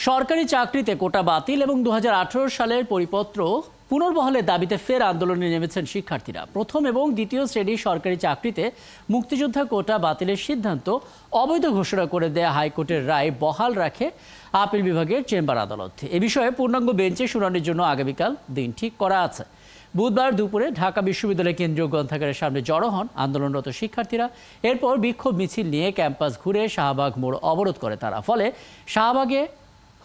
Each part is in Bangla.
সরকারি চাকরিতে কোটা বাতিল এবং 2018 সালের পরিপত্র পুনর্বহালের দাবিতে ফের আন্দোলনে নেমেছেন শিক্ষার্থীরা। প্রথম এবং দ্বিতীয় শ্রেণীর সরকারি চাকরিতে মুক্তিযোদ্ধা কোটা বাতিলের সিদ্ধান্ত অবৈধ ঘোষণা করে দেয়া হাইকোর্টের রায় বহাল রাখে আপিল বিভাগের চেম্বার আদালত। এ বিষয়ে পূর্ণাঙ্গ বেঞ্চে শুনানির জন্য আগামীকাল দিন ঠিক করা আছে। বুধবার দুপুরে ঢাকা বিশ্ববিদ্যালয় কেন্দ্রীয় গ্রন্থাগারের সামনে জড়ো হন আন্দোলনরত শিক্ষার্থীরা। এরপর বিক্ষোভ মিছিল নিয়ে ক্যাম্পাস ঘুরে শাহবাগ মোড় অবরোধ করে তারা। ফলে শাহবাগে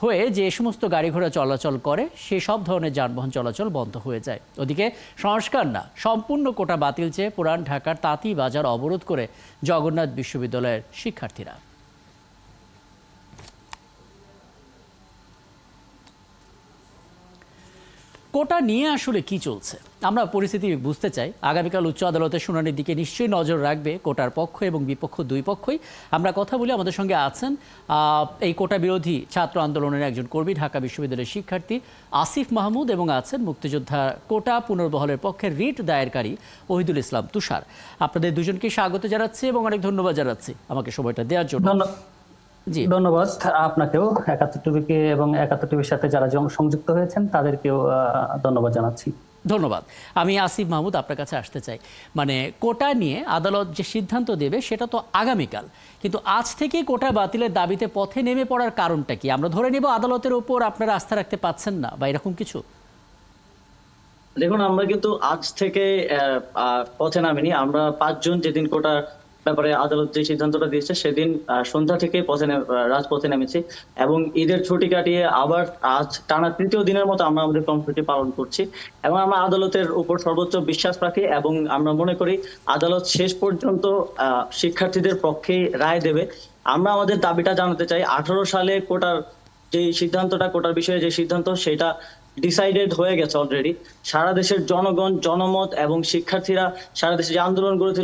হয়ে যে সমস্ত গাড়ি ঘোড়া চলাচল করে সে সব ধরনের যানবাহন চলাচল বন্ধ হয়ে যায়। ওদিকে সংস্কার না সম্পূর্ণ কোটা বাতিল চেয়ে পুরান ঢাকার তাঁতি বাজার অবরোধ করে জগন্নাথ বিশ্ববিদ্যালয়ের শিক্ষার্থীরা। কোটা নিয়ে আসলে কি চলছে আমরা পরিস্থিতি বুঝতে চাই। আগামীকাল উচ্চ আদালতের শুনানির দিকে নিশ্চয়ই নজর রাখবে কোটার পক্ষ এবং বিপক্ষ দুই পক্ষই। আমরা কথা বলি, আমাদের সঙ্গে আছেন এই কোটা বিরোধী ছাত্র আন্দোলনের একজন কর্মী, ঢাকা বিশ্ববিদ্যালয়ের শিক্ষার্থী আসিফ মাহমুদ, এবং আছেন মুক্তিযোদ্ধা কোটা পুনর্বহালের পক্ষে রিট দায়েরকারী ওহিদুল ইসলাম তুষার। আপনাদের দুজনকে স্বাগত জানাচ্ছি এবং অনেক ধন্যবাদ জানাচ্ছি আমাকে সময়টা দেওয়ার জন্য। ধন্যবাদ আপনাকেও, একাত্তর টিভিকে এবং একাত্তর টিভির সাথে যারা সংযুক্ত হয়েছেন তাদেরকেও ধন্যবাদ জানাচ্ছি। ধন্যবাদ। আমি আসিফ মাহমুদ আপনার কাছে আসতে চাই, মানে কোটা নিয়ে আদালত যে সিদ্ধান্ত দেবে সেটা তো আগামীকাল, কিন্তু আজ থেকেই কোটা বাতিলের দাবিতে পথে নেমে পড়ার কারণটা কি? আমরা ধরে নেব আদালতের উপর আপনারা আস্থা রাখতে পাচ্ছেন না বা এরকম কিছু? দেখুন, আমরা কিন্তু আজ থেকে পথে নামিনি। আমরা 5 জন যেদিন কোটার ব্যাপারে আদালত যে সিদ্ধান্তটা দিয়েছে সেদিন সন্ধ্যা থেকে রাজপথে নেমেছি এবং ঈদের ছুটি কাটিয়ে আবার আজ টানা তৃতীয় দিনের মতো আমরা আমাদের কর্মসূচি পালন করছি এবং আমরা আদালতের উপর সর্বোচ্চ বিশ্বাস রাখি এবং আমরা মনে করি আদালত শেষ পর্যন্ত শিক্ষার্থীদের পক্ষে রায় দেবে। আমরা আমাদের দাবিটা জানাতে চাই। 18 সালে কোটার যে সিদ্ধান্তটা, কোটার বিষয়ে যে সিদ্ধান্ত, সেটা ডিসাইডেড হয়ে গেছে অলরেডি। সারা দেশের জনগণ, জনমত এবং শিক্ষার্থীরা সারা দেশে যে আন্দোলন গড়ে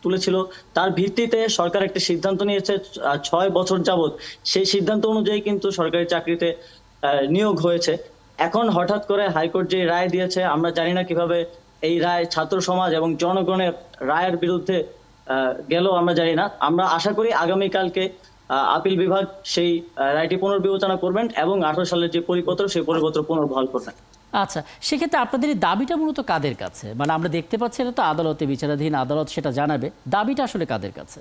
তুলেছিল তার ভিত্তিতে সরকার একটা সিদ্ধান্ত নিয়েছে 6 বছর যাবত। সেই সিদ্ধান্ত অনুযায়ী কিন্তু সরকারি চাকরিতে নিয়োগ হয়েছে। এখন হঠাৎ করে হাইকোর্ট যে রায় দিয়েছে, আমরা জানি না কিভাবে এই রায় ছাত্র সমাজ এবং জনগণের রায়ের বিরুদ্ধে গেল, আমরা জানি না। আমরা আশা করি আগামীকালকে আপিল বিভাগ সেই রায়টি পুনর্বিবেচনা করবেন এবং 18 সালের যে পরিপত্র সেই পরিপত্র পুনর্বহাল করবেন। আচ্ছা, সেক্ষেত্রে আপনাদের এই দাবিটা মূলত কাদের কাছে? মানে আমরা দেখতে পাচ্ছি এটা তো আদালতে বিচারাধীন, আদালত সেটা জানাবে। দাবিটা আসলে কাদের কাছে?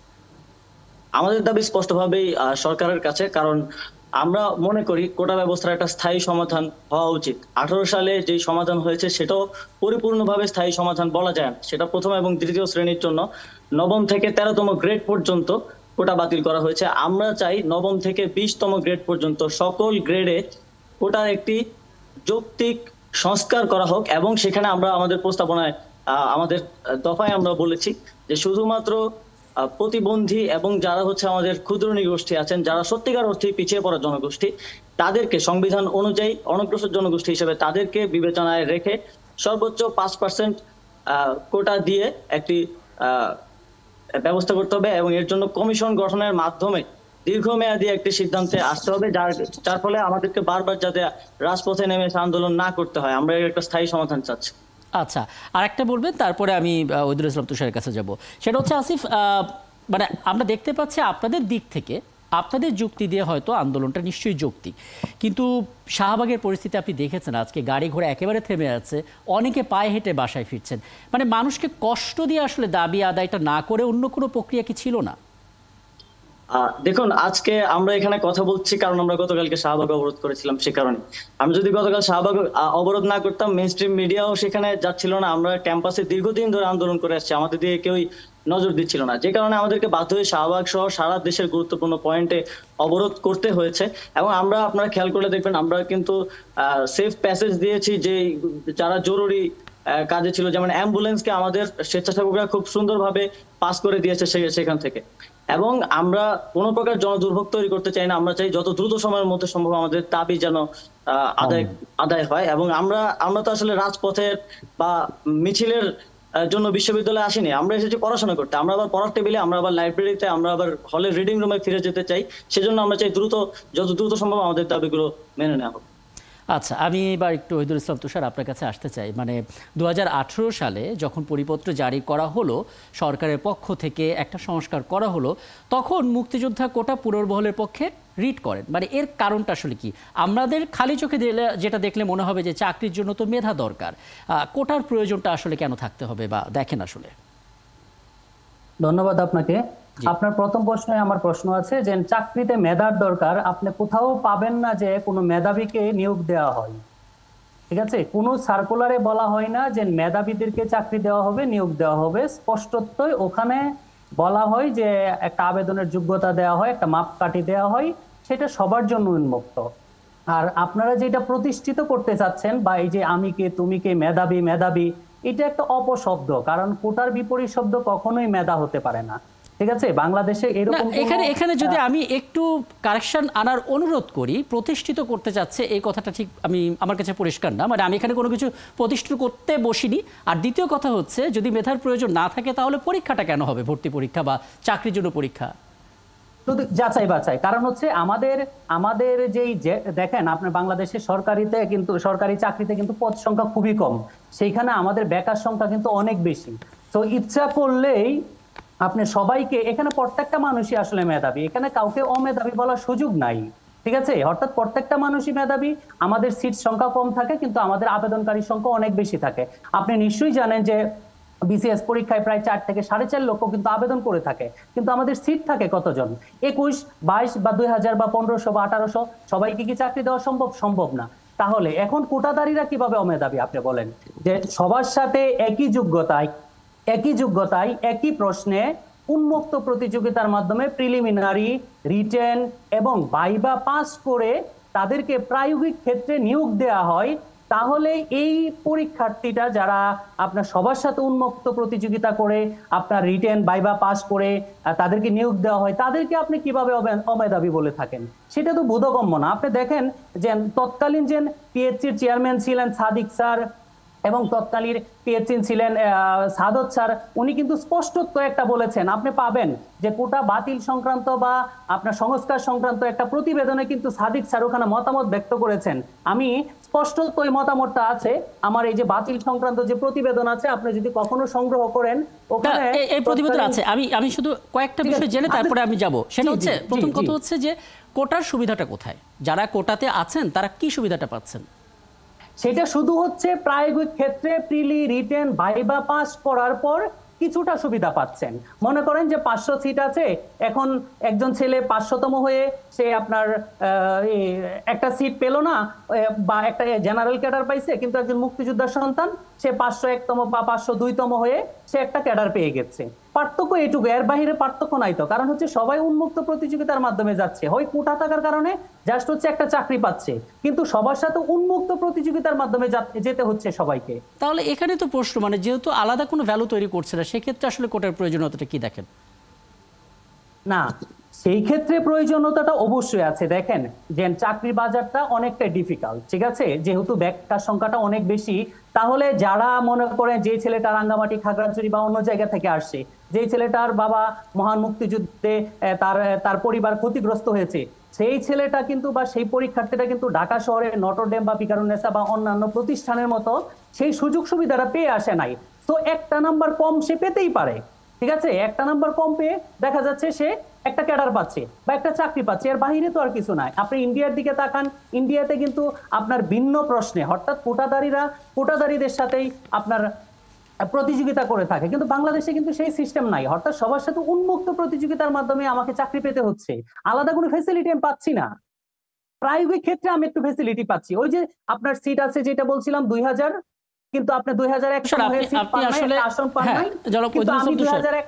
আমাদের দাবি স্পষ্টভাবেই সরকারের কাছে, কারণ আমরা মনে করি কোটা ব্যবস্থার একটা স্থায়ী সমাধান হওয়া উচিত। 18 সালে যে সমাধান হয়েছে সেটাও পরিপূর্ণভাবে স্থায়ী সমাধান বলা যায় না। সেটা প্রথম এবং তৃতীয় শ্রেণীর জন্য 9ম থেকে 13তম গ্রেড পর্যন্ত কোটা বাতিল করা হয়েছে। আমরা চাই 9ম থেকে 20তম গ্রেড পর্যন্ত সকল গ্রেডে কোটার একটি যৌক্তিক সংস্কার করা হোক এবং সেখানে আমরা আমাদের প্রস্তাবনায় আমাদের দফায় আমরা বলেছি যে শুধুমাত্র প্রতিবন্ধী এবং যারা আমাদের ক্ষুদ্র নৃগোষ্ঠী আছেন, যারা সত্যিকার অর্থে পিছিয়ে পড়া জনগোষ্ঠী, তাদেরকে সংবিধান অনুযায়ী অনগ্রসর জনগোষ্ঠী হিসেবে তাদেরকে বিবেচনায় রেখে সর্বোচ্চ 5% কোটা দিয়ে একটি ব্যবস্থা করতে হবে এবং এর জন্য কমিশন গঠনের মাধ্যমে দীর্ঘমেয়াদী একটি সিদ্ধান্তে আসতে হবে, যার ফলে আমাদেরকে বারবার যাতে রাজপথে নেমে আন্দোলন না করতে হয়। আমরা এর একটা স্থায়ী সমাধান চাচ্ছি। আচ্ছা, আরেকটা বলবেন, তারপরে আমি ওহিদুল ইসলাম তুষারের কাছে যাব। সেটা হচ্ছে আসিফ, মানে আমরা দেখতে পাচ্ছি আপনাদের দিক থেকে আপনাদের যুক্তি দিয়ে হয়তো আন্দোলনটা নিশ্চয়ই যৌক্তিক, কিন্তু শাহবাগের পরিস্থিতি আপনি দেখেছেন, আজকে গাড়ি ঘোড়া একেবারে থেমে আছে, অনেকে পায়ে হেঁটে বাসায় ফিরছেন। মানে মানুষকে কষ্ট দিয়ে আসলে দাবি আদায়টা না করে অন্য কোনো প্রক্রিয়া কি ছিল না? দেখুন, আজকে আমরা এখানে কথা বলছি কারণ আমরা গতকালকে শাহবাগ অবরোধ করেছিলাম। সে কারণে আমরা যদি গতকাল শাহবাগ অবরোধ না করতাম, মেইন স্ট্রিম মিডিয়াও সেখানে যাচ্ছিল না। আমরা ক্যাম্পাসে দীর্ঘদিন ধরে আন্দোলন করে আসছি, আমাদের দিকে কেউই নজর দিচ্ছিল না, যে কারণে আমাদেরকে বাধ্য হয়ে শাহবাগ সহ সারা দেশের গুরুত্বপূর্ণ পয়েন্টে অবরোধ করতে হয়েছে। এবং আপনারা খেয়াল করে দেখবেন, আমরা কিন্তু সেফ প্যাসেজ দিয়েছি যে যারা জরুরি কাজে ছিল, যেমন অ্যাম্বুলেন্সকে আমাদের স্বেচ্ছাসেবকরা খুব সুন্দরভাবে পাস করে দিয়েছে সেখান থেকে। এবং আমরা কোনো প্রকার জনদুর্ভোগ তৈরি করতে চাই না। আমরা চাই যত দ্রুত সময়ের মধ্যে সম্ভব আমাদের দাবি যেন আদায় হয়। এবং আমরা তো আসলে রাজপথের বা মিছিলের জন্য বিশ্ববিদ্যালয়ে আসিনি, আমরা এসেছি পড়াশোনা করতে। আমরা আবার পড়ার টেবিলে, আমরা আবার লাইব্রেরিতে, আমরা আবার হলের রিডিং রুমে ফিরে যেতে চাই। সেজন্য আমরা চাই যত দ্রুত সম্ভব আমাদের দাবিগুলো মেনে নেওয়া হোক। আচ্ছা, আমি এবার একটু ওহিদুল ইসলাম তুষার আপনার কাছে আসতে চাই। মানে 2018 সালে যখন পরিপত্র জারি করা হলো, সরকারের পক্ষ থেকে একটা সংস্কার করা হলো, তখন মুক্তিযোদ্ধা কোটা পুনর্বহলের পক্ষে রিট করেন। মানে এর কারণটা আসলে কি? আমাদের খালি চোখে যেটা দেখলে মনে হবে যে চাকরির জন্য তো মেধা দরকার, কোটার প্রয়োজনটা আসলে কেন থাকতে হবে বা দেখেন আসলে? ধন্যবাদ আপনাকে। আপনার প্রথম প্রশ্নে আমার প্রশ্ন আছে যে চাকরিতে মেধার দরকার, আপনি কোথাও পাবেন না যে কোনো মেধাবীকে নিয়োগ দেওয়া হয়। ঠিক আছে, কোনো সার্কুলারে বলা হয় না যে মেধাবীদেরকে চাকরি দেওয়া হবে, নিয়োগ দেওয়া হবে। স্পষ্টতই ওখানে বলা হয় যে একটা আবেদনের যোগ্যতা দেওয়া হয়, একটা মাপকাঠি দেওয়া হয়, সেটা সবার জন্য উন্মুক্ত। আর আপনারা যেটা প্রতিষ্ঠিত করতে চাচ্ছেন বা এই যে আমি কে তুমি কে, মেধাবী মেধাবী, এটা একটা অপশব্দ। কারণ কোটার বিপরীত শব্দ কখনোই মেধা হতে পারে না। ঠিক আছে, বাংলাদেশে না, এরকম এখানে যদি আমি একটু কারেকশন আনার অনুরোধ করি, প্রতিষ্ঠিত করতে চাচ্ছে এই কথাটা ঠিক আমার কাছে পরিষ্কার না। মানে আমি এখানে কোনো কিছু প্রতিষ্ঠিত করতে বসিনি। আর দ্বিতীয় কথা হচ্ছে, যদি মেধার প্রয়োজন না থাকে তাহলে পরীক্ষাটা কেন হবে, ভর্তি পরীক্ষা বা চাকরির জন্য পরীক্ষা? শুধু যাচাই বাছাই। কারণ হচ্ছে আমাদের যেই দেখেন আপনার বাংলাদেশের সরকারিতে কিন্তু, সরকারি চাকরিতে কিন্তু পদ সংখ্যা খুবই কম, সেইখানে আমাদের বেকার সংখ্যা কিন্তু অনেক বেশি। তো ইচ্ছা করলেই আপনি সবাইকে, এখানে প্রত্যেকটা মানুষই আসলে মেধাবী, এখানে কাউকে অমেধাবী বলার সুযোগ নাই। ঠিক আছে, অর্থাৎ প্রত্যেকটা মানুষই মেধাবী। আমাদের সিট সংখ্যা কম থাকে কিন্তু আমাদের আবেদনকারীর সংখ্যা অনেক বেশি থাকে। আপনি নিশ্চয়ই জানেন যে বিসিএস পরীক্ষায় প্রায় 4 থেকে 4.5 লক্ষ কিন্তু আবেদন করে থাকে, কিন্তু আমাদের সিট থাকে কতজন? 21, 22 বা 2000 বা 1500 বা 1800। সবাইকে কি চাকরি দেওয়া সম্ভব? সম্ভব না। তাহলে এখন কোটাদারীরা কিভাবে অমেধাবী আপনি বলেন? যে সবার সাথে একই যোগ্যতায় একই প্রশ্নে উন্মুক্ত প্রতিযোগিতার মাধ্যমে প্রিলিমিনারি, রিটেন এবং ভাইবা পাস করে তাদেরকে প্রায়োগিক ক্ষেত্রে নিয়োগ দেওয়া হয়। তাহলে এই পরীক্ষার্থীটা যারা আপনার সবার সাথে উন্মুক্ত প্রতিযোগিতা করে আপনার রিটেন ভাইবা পাস করে তাদেরকে নিয়োগ দেওয়া হয়, তাদেরকে আপনি কিভাবে অমেধাবী বলে থাকেন? সেটা তো বোধগম্য না। আপনি দেখেন যে তৎকালীন যে পিএইচসির চেয়ারম্যান ছিলেন সাদিক স্যার এবং তৎকালীন পিএইচসি ছিলেন সাদত স্যার, উনি কিন্তু স্পষ্টত একটা বলেছেন, আপনি পাবেন যে কোটা বাতিল সংক্রান্ত বা আপনার সংস্কার সংক্রান্ত একটা প্রতিবেদনে কিন্তু সাদিক স্যার ওখানে মতামত ব্যক্ত করেছেন। আমি স্পষ্টত ওই মতামতটা আছে আমার, এই যে বাতিল সংক্রান্ত যে প্রতিবেদন আছে, আপনি যদি কখনো সংগ্রহ করেন ওখানে এই প্রতিবেদন আছে। আমি শুধু কয়েকটা বিষয় জেনে তারপরে আমি যাব। সেটা হচ্ছে, প্রথম কথা হচ্ছে যে কোটার সুবিধাটা কোথায়? যারা কোটাতে আছেন তারা কি সুবিধাটা পাচ্ছেন? সেটা শুধু হচ্ছে প্রায়োগিক ক্ষেত্রে প্রিলি, রিটেন, ভাইবা পাস করার পর কিছুটা সুবিধা পাচ্ছেন। মনে করেন যে 500 সিট আছে, এখন একজন ছেলে 500তম হয়ে সে আপনার একটা সিট পেল না, বা একটা জেনারেল ক্যাডার পাইছে, কিন্তু একজন মুক্তিযোদ্ধার সন্তান সে 501তম বা 502তম হয়ে সে একটা ক্যাডার পেয়ে গেছে। পার্থক্য এইটুকু, এর বাইরে পার্থক্য নাই তো। কারণ হচ্ছে সবাই উন্মুক্ত প্রতিযোগিতার মাধ্যমে যাচ্ছে, হয় কোটা থাকার কারণে জাস্ট হচ্ছে একটা চাকরি পাচ্ছে, কিন্তু সবার সাথে উন্মুক্ত প্রতিযোগিতার মাধ্যমে যেতে হচ্ছে সবাইকে। তাহলে এখানে তো প্রশ্ন, মানে যেহেতু আলাদা কোনো ভ্যালু তৈরি করছে না, সেক্ষেত্রে আসলে কোটার প্রয়োজনীয়তাটা কি দেখেন? না, সেই ক্ষেত্রে প্রয়োজনীয়তাটা অবশ্যই আছে। দেখেন যে চাকরির বাজারটা অনেকটা ডিফিকাল্ট, ঠিক আছে, যেহেতু বেকার সংখ্যাটা অনেক বেশি। তাহলে যারা মনে করেন যে ছেলেটা রাঙ্গামাটি, খাগড়াছড়ি বা অন্য জায়গা থেকে আসছে, যে ছেলেটার বাবা মহান মুক্তিযুদ্ধে তার পরিবার ক্ষতিগ্রস্ত হয়েছে, সেই ছেলেটা কিন্তু বা সেই পরীক্ষার্থীটা কিন্তু ঢাকা শহরে নটরডেম বা পিকারুননেসা বা অন্যান্য প্রতিষ্ঠানের মতো সেই সুযোগ সুবিধাটা পেয়ে আসে নাই। তো একটা নাম্বার কম সে পেতেই পারে। ঠিক আছে, একটা নাম্বার কম পেয়ে দেখা যাচ্ছে সে একটা ক্যাডার পাচ্ছে বা একটা চাকরি পাচ্ছে, এর বাহিরে তো আর কিছু নাই। আপনি ইন্ডিয়ার দিকে তাকান, ইন্ডিয়াতে কিন্তু আপনার ভিন্ন প্রশ্নে, অর্থাৎ কোটাদারীদের সাথেই আপনার প্রতিযোগিতা করে থাকে, কিন্তু বাংলাদেশে কিন্তু সেই সিস্টেম নাই। অর্থাৎ সবার সাথে উন্মুক্ত প্রতিযোগিতার মাধ্যমে আমাকে চাকরি পেতে হচ্ছে, আলাদা কোনো ফ্যাসিলিটি আমি পাচ্ছি না। প্রায়োগিক ক্ষেত্রে আমি একটু ফ্যাসিলিটি পাচ্ছি, ওই যে আপনার সিট আছে যেটা বলছিলাম 2000, কিন্তু আপনি 2001 আসন পান নাই, কিন্তু আমি 2001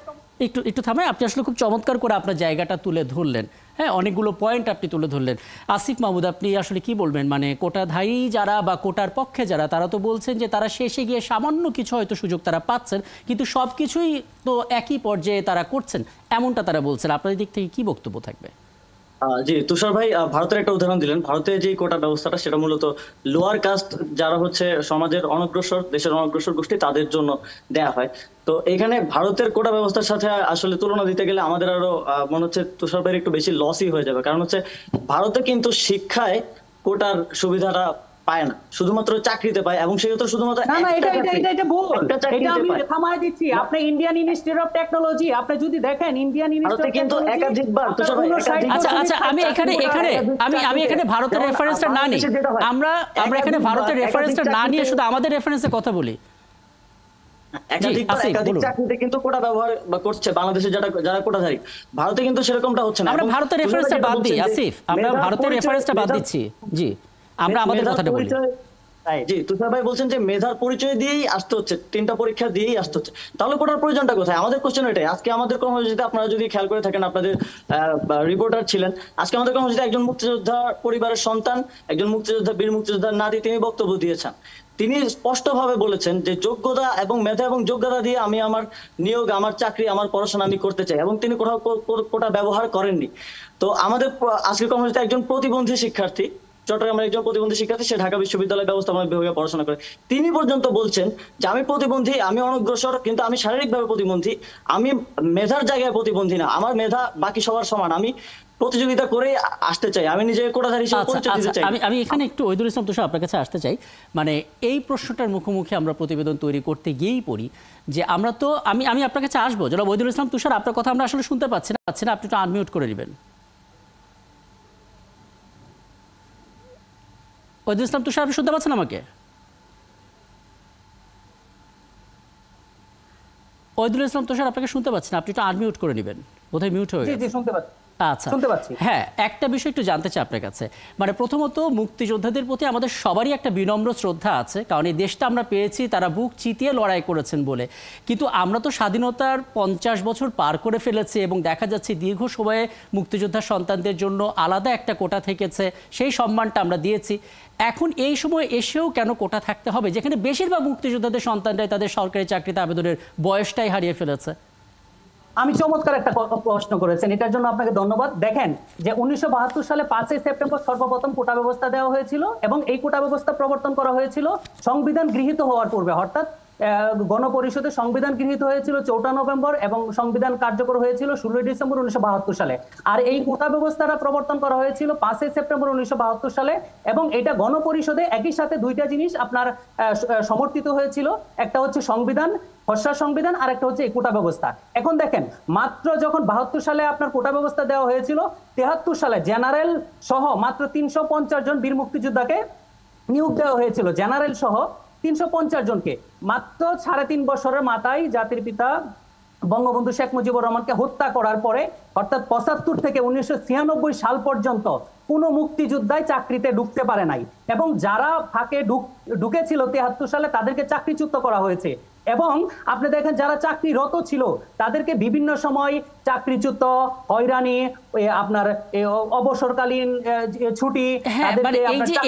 একটু থামে। আপনি আসলে খুব চমৎকার করে আপনার জায়গাটা তুলে ধরলেন। হ্যাঁ, অনেকগুলো পয়েন্ট আপনি তুলে ধরলেন। আসিফ মাহমুদ, আপনি আসলে কি বলবেন? মানে কোটাধারী যারা বা কোটার পক্ষে যারা, তারা তো বলছেন যে তারা শেষে গিয়ে সামান্য কিছু হয়তো সুযোগ তারা পাচ্ছেন, কিন্তু সবকিছুই তো একই পর্যায়ে তারা করছেন, এমনটা তারা বলছেন। আপনাদের দিক থেকে কি বক্তব্য থাকবে? জি, তুষার ভাই ভারতের একটা উদাহরণ দিলেন। ভারতে যে কোটা ব্যবস্থাটা সেটা মূলত লোয়ার কাস্ট যারা হচ্ছে সমাজের অনগ্রসর, দেশের অনগ্রসর গোষ্ঠী, তাদের জন্য দেয়া হয়। তো এখানে ভারতের কোটা ব্যবস্থার সাথে আসলে তুলনা দিতে গেলে আমাদের আরো মনে হচ্ছে তুষার ভাইয়ের একটু বেশি লসই হয়ে যাবে। কারণ হচ্ছে ভারতে কিন্তু শিক্ষায় কোটার সুবিধাটা পায় না, শুধুমাত্র চাকরিতে পায়, এবং সেক্ষেত্রে শুধুমাত্র না না, এটা এটা এটা এটা ভুল। একটা চাকরিতে এটা আমি পায়। থামায় দিচ্ছি। আপনি ইন্ডিয়ান ইনস্টিটিউট অফ টেকনোলজি, আপনি যদি দেখেন ইন্ডিয়ান ভারতে ইনস্টিটিউট অফ কিন্তু টেকনোলজি একাধিকবার, তুষার ভাই, আচ্ছা আচ্ছা, আমি এখানে ভারতের রেফারেন্সটা না নিই, আমরা এখানে ভারতের রেফারেন্সটা না নিয়ে শুধু আমাদের রেফারেন্সের কথা বলি। একাধিক আসিফ, বলুন। চাকরিতে কিন্তু কোটা ব্যবহার করছে বাংলাদেশে যারা কোটাধারী। ভারতে কিন্তু সেরকমটা হচ্ছে না। আমরা এবং ভারতের তুষার ভাই রেফারেন্সটা যেটা বাদ দিই বলছেন যে আসিফ, আমরা মেধার ভারতের পরিচয়- রেফারেন্সটা বাদ মেধার- দিচ্ছি। জি, আমরা আমাদের মেধার কথাটা বলি। পরিচয়- জি, তুষার ভাই বলছেন যে মেধার পরিচয় দিয়েই আসতে হচ্ছে, 3টা পরীক্ষা দিয়েই আসতে হচ্ছে, তাহলে কোটার প্রয়োজনটা কোথায়? আমাদের কোশ্চেন এটাই। আজকে আমাদের কর্মসূচিতে আপনারা যদি খেয়াল করে থাকেন, আপনাদের রিপোর্টার ছিলেন, আজকে আমাদের কর্মসূচিতে একজন মুক্তিযোদ্ধা পরিবারের সন্তান, একজন মুক্তিযোদ্ধা, বীর মুক্তিযোদ্ধার নারী, তিনি বক্তব্য দিয়েছেন। তিনি স্পষ্টভাবে বলেছেন যে যোগ্যতা এবং মেধা এবং যোগ্যতা দিয়ে আমি আমার নিয়োগ, আমার চাকরি, আমার পড়াশোনা আমি করতে চাই, এবং তিনি কোথাও কোটা ব্যবহার করেননি। তো আমাদের আজকের কর্মসূচিতে একজন প্রতিবন্ধী শিক্ষার্থী, চট্টগ্রামের একজন প্রতিবন্ধী শিক্ষার্থী, সে ঢাকা বিশ্ববিদ্যালয় ব্যবস্থাপনা বিভাগে পড়াশোনা করে, তিনি পর্যন্ত বলছেন যে আমি প্রতিবন্ধী, আমি অনগ্রসর, কিন্তু আমি শারীরিকভাবে প্রতিবন্ধী, আমি মেধার জায়গায় প্রতিবন্ধী না, আমার মেধা বাকি সবার সমান, আমি প্রতিযোগিতা করে আসতে চাই, আমি নিজে কোটাধারী হিসেবে আচ্ছা পরিচয় দিতে আচ্ছা, চাই। আমি এখানে একটু ওইদুল ইসলাম তুষার আপনার কাছে আসতে চাই। মানে এই প্রশ্নটার মুখোমুখি আমরা প্রতিবেদন তৈরি করতে গিয়েই পড়ি যে আমরা তো আমি আপনার কাছে আসবো, জনাব ওইদুল ইসলাম তুষার, আপনার কথা আমরা আসলে শুনতে পাচ্ছি না, আপনি একটু আনমিউট করে নেবেন। ওইদুল ইসলাম তুষার, আপনি শুনতে পাচ্ছেন আমাকে? ওইদুল ইসলাম তুষার, আপনাকে শুনতে পাচ্ছি না, আপনি একটু আনমিউট করে নেবেন, বোধহয় মিউট হয়ে জি গেছে। জি শুনতে পাচ্ছি। আচ্ছা, শুনতে পাচ্ছি। হ্যাঁ, একটা বিষয় একটু জানতে চাই আপনার কাছে। মানে প্রথমত মুক্তিযোদ্ধাদের প্রতি আমাদের সবারই একটা বিনম্র শ্রদ্ধা আছে, কারণ এই দেশটা আমরা পেয়েছি তারা বুক চিতিয়ে লড়াই করেছেন বলে। কিন্তু আমরা তো স্বাধীনতার 50 বছর পার করে ফেলেছি, এবং দেখা যাচ্ছে দীর্ঘ সময়ে মুক্তিযোদ্ধা সন্তানদের জন্য আলাদা একটা কোটা থেকেছে, সেই সম্মানটা আমরা দিয়েছি। এখন এই সময় এসেও কেন কোটা থাকতে হবে, যেখানে বেশিরভাগ মুক্তিযোদ্ধাদের সন্তানরাই তাদের সরকারি চাকরিতে আবেদনের বয়সটাই হারিয়ে ফেলেছে? আমি চমৎকার একটা প্রশ্ন করেছেন, এটার জন্য আপনাকে ধন্যবাদ। দেখেন যে 1972 সালে 5ই সেপ্টেম্বর সর্বপ্রথম কোটা ব্যবস্থা দেওয়া হয়েছিল, এবং এই কোটা ব্যবস্থা প্রবর্তন করা হয়েছিল সংবিধান গৃহীত হওয়ার পূর্বে, অর্থাৎ গণপরিষদে সংবিধান গৃহীত হয়েছিল 4 নভেম্বর এবং সংবিধান কার্যকর হয়েছিল 16 ডিসেম্বর 1972 সালে। আর এই কোটা ব্যবস্থাটা প্রবর্তন করা হয়েছিল 5ই সেপ্টেম্বর 1972 সালে, এবং এটা গণপরিষদে একই সাথে দুইটা জিনিস আপনার সমর্থিত হয়েছিল, একটা হচ্ছে সংবিধান, খসড়া সংবিধান, আর একটা হচ্ছে এই কোটা ব্যবস্থা। এখন দেখেন, মাত্র যখন 72 সালে আপনার কোটা ব্যবস্থা দেওয়া হয়েছিল, 73 সালে জেনারেল সহ মাত্র 350 জন বীর মুক্তিযোদ্ধাকে নিয়োগ দেওয়া হয়েছিল, জেনারেল সহ 350 জনকে। মাত্র 3.5 বছরের মাথায় জাতির পিতা বঙ্গবন্ধু শেখ মুজিবুর রহমানকে হত্যা করার পরে, অর্থাৎ 75 থেকে 1996 সাল পর্যন্ত কোনো মুক্তিযোদ্ধাই চাকরিতে ঢুকতে পারে নাই, এবং যারা ফাঁকে ঢুকেছিল 73 সালে তাদেরকে চাকরিচ্যুত করা হয়েছে। এবং আপনি দেখেন যারা চাকরিরত ছিল তাদেরকে বিভিন্ন সময় চাকরিচ্যুত, হয়রানি, আপনার অবসরকালীন ছুটি, হ্যাঁ, মানে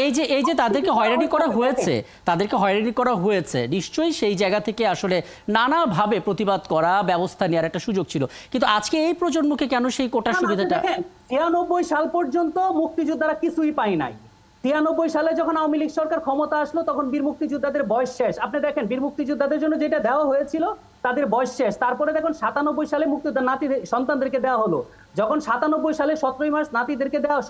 এই যে তাদেরকে হয়রানি করা হয়েছে, নিশ্চয়ই সেই জায়গা থেকে আসলে নানাভাবে প্রতিবাদ করা, ব্যবস্থা নেওয়ার একটা সুযোগ ছিল। কিন্তু আজকে এই প্রজন্মকে কেন সেই কোটার সুবিধাটা? 93 সাল পর্যন্ত মুক্তিযোদ্ধারা কিছুই পায় নাই। 93 সালে যখন আওয়ামী লীগ সরকার ক্ষমতা আসলো, তখন বীর মুক্তিযোদ্ধাদের বয়স শেষ। আপনি দেখেন বীর মুক্তিযোদ্ধাদের জন্য যেটা দেওয়া হয়েছিল তাদের বয়স শেষ। তারপরে দেখুন 97 সালে মুক্তিযোদ্ধা নাতি সন্তানদেরকে দেওয়া হলো। যখন 97 সালে 17 মার্চ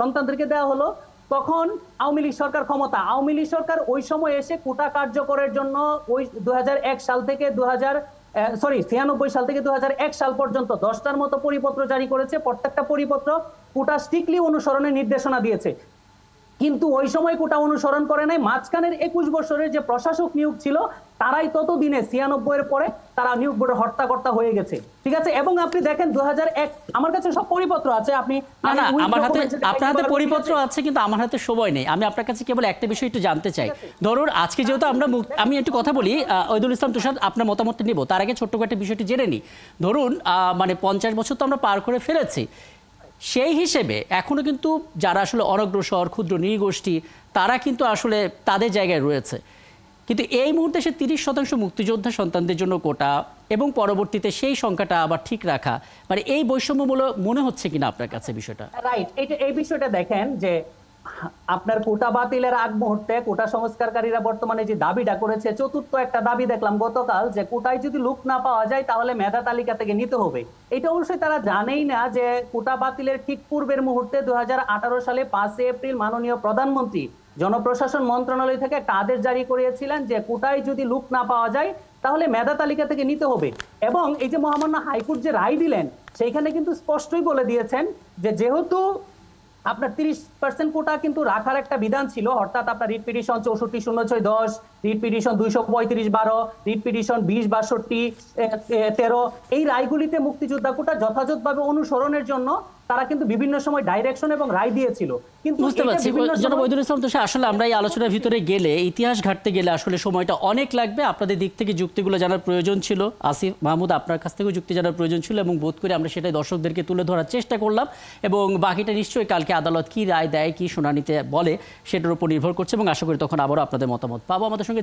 সন্তানদেরকে দেওয়া হলো, তখন আওয়ামী লীগ সরকার ক্ষমতা। আওয়ামী লীগ সরকার ওই সময় এসে কোটা কার্যকরের জন্য ওই 2001 সাল থেকে 96 সাল থেকে 2001 সাল পর্যন্ত 10টার মতো পরিপত্র জারি করেছে। প্রত্যেকটা পরিপত্র কোটা স্ট্রিক্টলি অনুসরণের নির্দেশনা দিয়েছে, কিন্তু ওই সময় কোটা অনুসরণ করে নাই। মাঝখানের 21 বছরের যে প্রশাসক নিয়োগ ছিল, তারাই ততদিনে 96 এর পরে তারা নিয়োগ বোর্ডের হর্তাকর্তা হয়ে গেছে, ঠিক আছে। এবং আপনি দেখেন 2001, আমার কাছে সব পরিপত্র আছে, আপনি না, আমার হাতে, আপনার হাতে পরিপত্র আছে, কিন্তু আমার হাতে সময় নেই। আমি আপনার কাছে কেবল একটা বিষয় একটু জানতে চাই। ধরুন আজকে যেহেতু আমি একটু কথা বলি, ওইদুল ইসলাম তুষার, আপনার মতামতটা নিব, তার আগে ছোট্ট একটা বিষয়টি জেনে নিই। ধরুন মানে 50 বছর তো আমরা পার করে ফেলেছি, সেই হিসেবে এখনো কিন্তু যারা আসলে অনগ্রসর ক্ষুদ্র নৃগোষ্ঠী, তারা কিন্তু আসলে তাদের জায়গায় রয়েছে। কিন্তু এই মুহূর্তে সে 30% মুক্তিযোদ্ধা সন্তানদের জন্য কোটা, এবং পরবর্তীতে সেই সংখ্যাটা আবার ঠিক রাখা, মানে এই বৈষম্যমূলক মনে হচ্ছে কিনা আপনার কাছে বিষয়টা? রাইট, এই বিষয়টা দেখেন যে আপনার কোটা বাতিলের আগ মুহূর্তে কোটা সংস্কারকারীরা বর্তমানে যে দাবিটা করেছে, চতুর্থ একটা দাবি দেখলাম গতকাল, যে কোটায় যদি লোক না পাওয়া যায় তাহলে মেধা তালিকা থেকে নিতে হবে। এটা অবশ্যই তারা জানেই না যে কোটা বাতিলের ঠিক পূর্বের মুহূর্তে 2018 সালে 5 এপ্রিল মাননীয় প্রধানমন্ত্রী জনপ্রশাসন মন্ত্রণালয় থেকে একটা আদেশ জারি করিয়েছিলেন যে কোটায় যদি লোক না পাওয়া যায় তাহলে মেধা তালিকা থেকে নিতে হবে। এবং এই যে মহামান্য হাইকোর্ট যে রায় দিলেন সেইখানে কিন্তু স্পষ্টই বলে দিয়েছেন যে যেহেতু আপনার 30% কোটা কিন্তু রাখার একটা বিধান ছিল, অর্থাৎ আপনার writ petition 640610, writ petition 23512, writ petition 206213, এই রায়গুলিতে মুক্তিযোদ্ধা কোটা যথাযথভাবে অনুসরণের জন্য তারা কিন্তু বিভিন্ন সময় ডাইরেকশন এবং রায় দিয়েছিল। কিন্তু বুঝতে এটা পারছি বিভিন্ন জনাব সময়- ওয়াহিদুল ইসলাম তোষা, আসলে আমরা এই আলোচনার ভিতরে গেলে ইতিহাস ঘাটতে গেলে আসলে সময়টা অনেক লাগবে। আপনাদের দিক থেকে যুক্তিগুলো জানার প্রয়োজন ছিল, আসিফ মাহমুদ আপনার কাছ থেকেও যুক্তি জানার প্রয়োজন ছিল, এবং বোধ করে আমরা সেটাই দর্শকদেরকে তুলে ধরার চেষ্টা করলাম। এবং বাকিটা নিশ্চয়ই কালকে আদালত কি রায় দেয়, কি শুনানিতে বলে সেটার উপর নির্ভর করছে, এবং আশা করি তখন আবারও আপনাদের মতামত পাবো। আমাদের সঙ্গে